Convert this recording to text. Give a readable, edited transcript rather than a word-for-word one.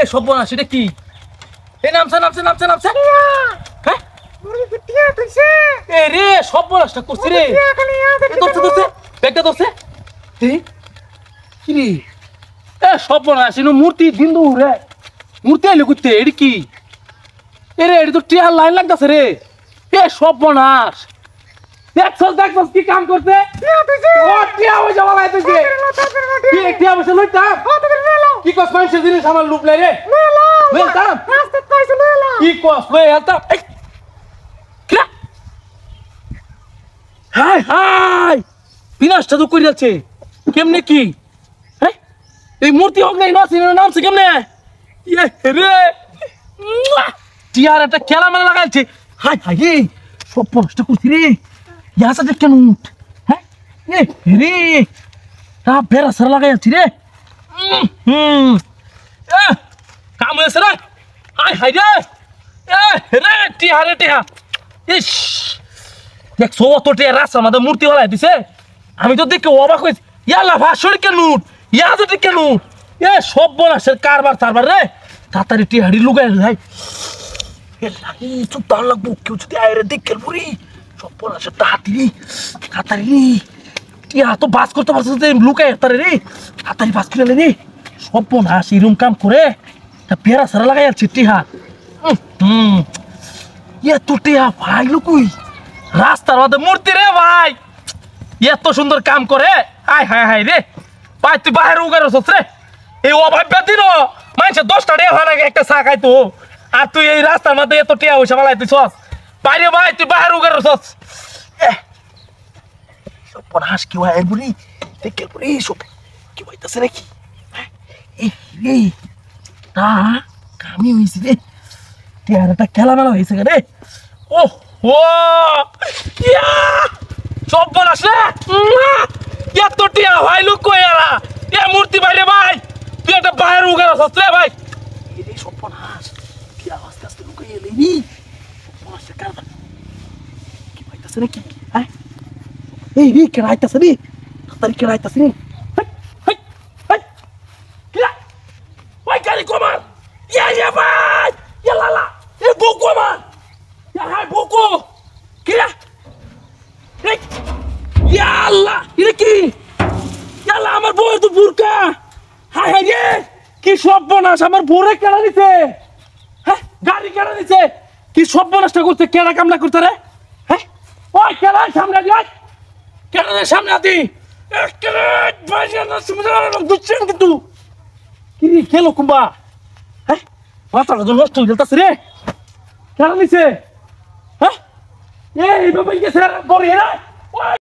এ সর্বনাশ এটা কি? এই নামছে নামছে নামছে নামছে। হ্যাঁ এ রে সর্বনাশটা করছি রে। ধরছে ধরছে ব্যাগটা ধরছে। কি রে এ সর্বনাশ এনো মূর্তি দিন রে মূর্তি আইলে করতে এটি কি? এ রে এটি তো টিয়ার লাইন লাগতেছে রে। এ সর্বনাশ দেখছস দেখছস কি কাম করতে? ও টিয়া হয়ে যাওয়া লাইতেছে। কি টিয়া বসে লইতাম কি কস মানুষের জিনিস আমার লুপ লাই রে। লইতাম কি কস লই আলতাম। হাই হাই বিনাশটা তো করে যাচ্ছে কেমনে কি? হ্যাঁ এই মূর্তি হোক নাই নামছে কেমনে? ইয়ে রে টিয়ার একটা খেলা মেলা লাগাইছে। হাই হাই রে সব নষ্ট করছি রে। ইয়াসা দেখ কেন উঠ। হ্যাঁ রে বেড়া সারা লাগাই যাচ্ছি রে। কাম হয়েছে রে। হাই হাই রে রে টিহা রে টিহা। ইস দেখছো অত টিয়া রাস্তা আমাদের মূর্তি হলাই দিছে। আমি তো দেখে অবাক হয়েছি। ইয়াল্লা ভাষণ কেন উঠ ইয়াতে কেন উঠ। এ সব বলাসের কারবার তারবার রে তাড়াতাড়ি টিহাড়ি লুকাই যাই। চুপ দাঁড় লাগবো কেউ যদি আয়রে দেখে বুড়ি সব বলাসের তাড়াতাড়ি টিয়া তো বাস করতে পারছে লুকাই তারে রে তাড়াতাড়ি বাস করে রে। সব বলাস এরম কাম করে পেরা সারা লাগাই যাচ্ছে টিহা। এত টিহা ভাই লুকুই রাস্তার মধ্যে মূর্তি রে ভাই এত সুন্দর কাম করে। হাই হাই হাই রে ভাই তুই বাহির উগার রে এই অভাব দিন মানুষের 10টা টাকা হয় না একটা চা খাইতো আর তুই এই রাস্তার মধ্যে এত টিয়া হইসা বালাই তুই সস বাইরে ভাই তুই বাহির উগার সস। হাস কি হয় বুড়ি দেখে বুড়ি সব কি হইতেছে নাকি? রে তা কামি হয়েছে রে টিয়ার একটা খেলা মেলা হয়েছে রে। ও ও সব বলাস রে এত টিয়া ভাই লোক কইরা এ মূর্তি বাইরে ভাই তুই একটা বাইরে উগার আসছ রে ভাই। এই সব বলাস কি আস্তে আস্তে লুকাই এলি নি বলাস কার কি হইতাছে নাকি? হ্যাঁ এই রে কে আইতাছে রে তাড়াতাড়ি কে আইতাছে রে। হাই হাই কি ওই গাড়ি কমান ইয়া ভাই ইয়া লালা এ বকো মান ইয়া হাই বকো কি রে এই ইয়া আল্লাহ এটা কি? ইয়ালা আমার বউ তো বুরকা। হাই হাই রে কি সর্বনাশ আমার বউরে কেনা দিছে। হ্যাঁ গাড়ি কেনা দিছে কি সর্বনাশটা করতে কেনা কামনা করতে রে। হ্যাঁ ওই কেনা সামনে যাই কেনা সামনে আদি কেনা বাজানা সুন্দর দুচ্ছেন কিন্তু কি রে খেলো কুম্বা। হ্যাঁ মাথাটা তো নষ্ট হয়ে যাচ্ছে রে কেনা দিছে। হ্যাঁ এই বাবা গেছে বড় এরা